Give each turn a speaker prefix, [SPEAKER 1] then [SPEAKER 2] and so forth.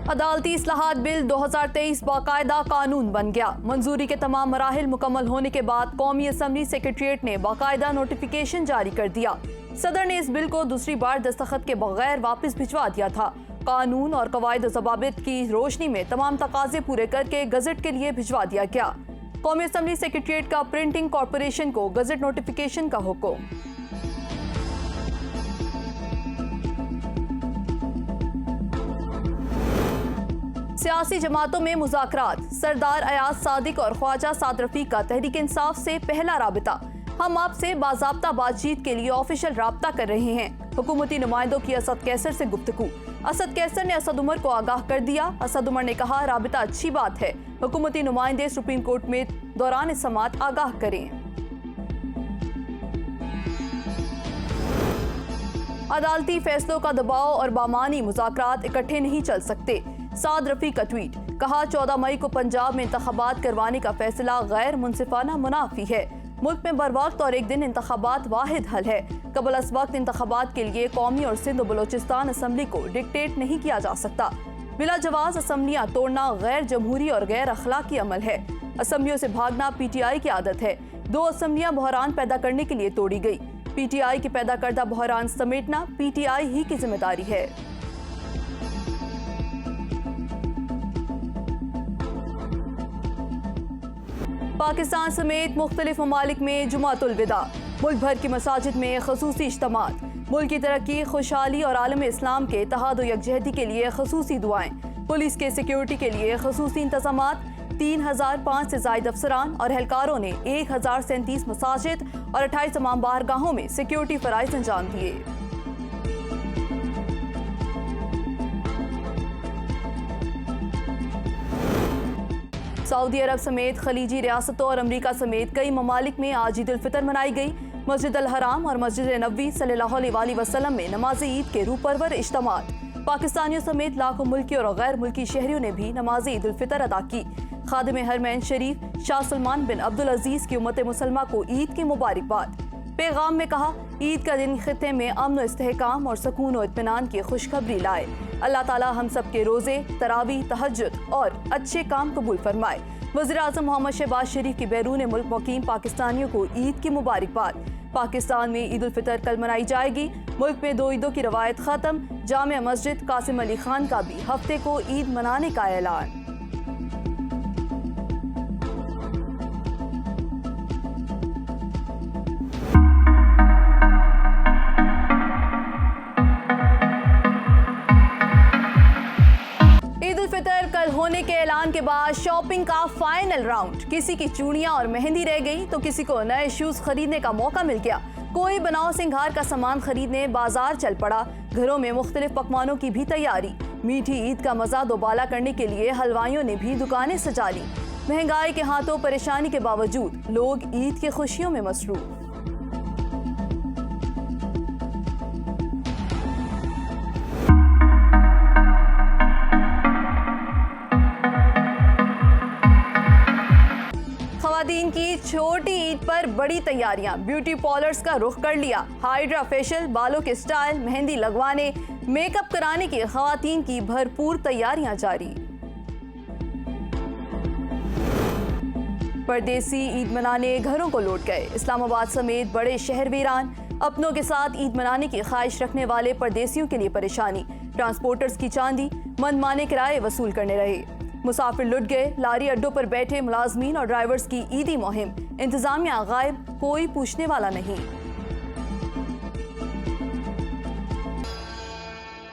[SPEAKER 1] अदालती इस्लाहात बिल 2023 बाकायदा कानून बन गया। मंजूरी के तमाम मराहिल मुकम्मल होने के बाद कौमी असम्बली सेक्रेटरिएट ने बाकायदा नोटिफिकेशन जारी कर दिया। सदर ने इस बिल को दूसरी बार दस्तखत के बगैर वापस भिजवा दिया था। कानून और कवायद व ज़वाबित की रोशनी में तमाम तकाजे पूरे करके गजट के लिए भिजवा दिया गया। कौमी असम्बली सेक्रेटरिएट का प्रिंटिंग कॉरपोरेशन को गजट नोटिफिकेशन का हुक्म। सियासी जमातों में मुज़ाकरात। सरदार अयाज सादिक और ख्वाजा साद रफीक का तहरीक इंसाफ से पहला राबिता। हम आपसे बाज़ाब्ता बातचीत के लिए ऑफिशियल राब्ता कर रहे हैं। हुकूमती नुमाइंदों की असद कैसर से गुफ्तगू। असद कैसर ने असद उमर को आगाह कर दिया। असद उमर ने कहा, राबिता अच्छी बात है, हुकूमती नुमाइंदे सुप्रीम कोर्ट में दौरान समाअत आगाह करें। अदालती फैसलों का दबाव और बामानी मुज़ाकरात इकट्ठे नहीं चल सकते। साद रफीक का ट्वीट। कहा, 14 मई को पंजाब में इंतखाबात करवाने का फैसला गैर मुनसिफाना मुनाफी है। मुल्क में बर वक्त और एक दिन इंतखाबात वाहिद हल है। कबल अस वक्त इंतखाबात के लिए कौमी और सिंध और बलोचिस्तान असम्बली को डिक्टेट नहीं किया जा सकता। बिला जवाज असम्बलियाँ तोड़ना गैर जमहूरी और गैर अखलाकी अमल है। असम्बलियों से भागना PTI की आदत है। 2 असम्बलियाँ बहरान पैदा करने के लिए तोड़ी गई। PTI की पैदा करदा बहरान समेटना PTI ही की जिम्मेदारी है। पाकिस्तान समेत मुख्तलिफ ममालिक में जुमातुल विदा। मुल्क भर की मसाजिद में खसूसी इज्तिमात। मुल्क की तरक्की, खुशहाली और आलम इस्लाम के इत्तेहाद और यकजहती के लिए खसूसी दुआएं। पुलिस के सिक्योरिटी के लिए खसूसी इंतजामात। 3005 से जायद अफसरान और एहलकारों ने 1037 मसाजिद और 28 तमाम बारगाहों में सिक्योरिटी फराइज अंजाम दिए। सऊदी अरब समेत खलीजी रियासतों और अमरीका समेत कई ममालिक में आज ईद उल फितर मनाई गई। मस्जिद अल हराम और मस्जिद नबवी सल्लल्लाहु अलैहि वसल्लम में नमाज ईद के रूह परवर इज्तिमात। पाकिस्तानियों समेत लाखों मुल्की और गैर मुल्की शहरियों ने भी नमाज ईद उल फितर अदा की। खादिम हरमैन शरीफ शाह सलमान बिन अब्दुल अजीज की उम्मत मुसलमा को ईद की मुबारकबाद। पैगाम में कहा, ईद का दिन खित्ते में अमन, इस्तेहकाम और सुकून और इत्मीनान की खुशखबरी लाए। अल्लाह ताला हम सब के रोज़े, तरावी, तहज्जुद और अच्छे काम कबूल फरमाए। वज़ीर आज़म मोहम्मद शहबाज शरीफ की बैरून मुल्क मुकीम पाकिस्तानियों को ईद की मुबारकबाद। पाकिस्तान में ईद उल फितर कल मनाई जाएगी। मुल्क में 2 ईदों की रवायत ख़त्म। जामिया मस्जिद कासिम अली खान का भी हफ्ते को ईद मनाने का ऐलान। कल होने के ऐलान के बाद शॉपिंग का फाइनल राउंड। किसी की चूड़ियां और मेहंदी रह गई तो किसी को नए शूज खरीदने का मौका मिल गया। कोई बनाव सिंगार का सामान खरीदने बाजार चल पड़ा। घरों में मुख्तलिफ पकवानों की भी तैयारी। मीठी ईद का मजा दोबाला करने के लिए हलवाइयों ने भी दुकानें सजा ली। महंगाई के हाथों परेशानी के बावजूद लोग ईद की खुशियों में मसरूफ। ख़वातीन की छोटी ईद पर बड़ी तैयारियां। ब्यूटी पार्लर्स का रुख कर लिया। हाइड्रा फेशियल, बालों के स्टाइल, मेहंदी लगवाने, मेकअप कराने की ख़वातीन की भरपूर तैयारियां जारी। परदेसी ईद मनाने घरों को लौट गए। इस्लामाबाद समेत बड़े शहर वीरान। अपनों के साथ ईद मनाने की ख्वाहिश रखने वाले परदेसियों के लिए परेशानी। ट्रांसपोर्टर्स की चांदी, मनमाने किराए वसूल करने रहे। मुसाफिर लुट गए। लारी अड्डों पर बैठे मुलाजमीन और ड्राइवर्स की ईदी मुहिम। इंतजामिया गायब, कोई पूछने वाला नहीं।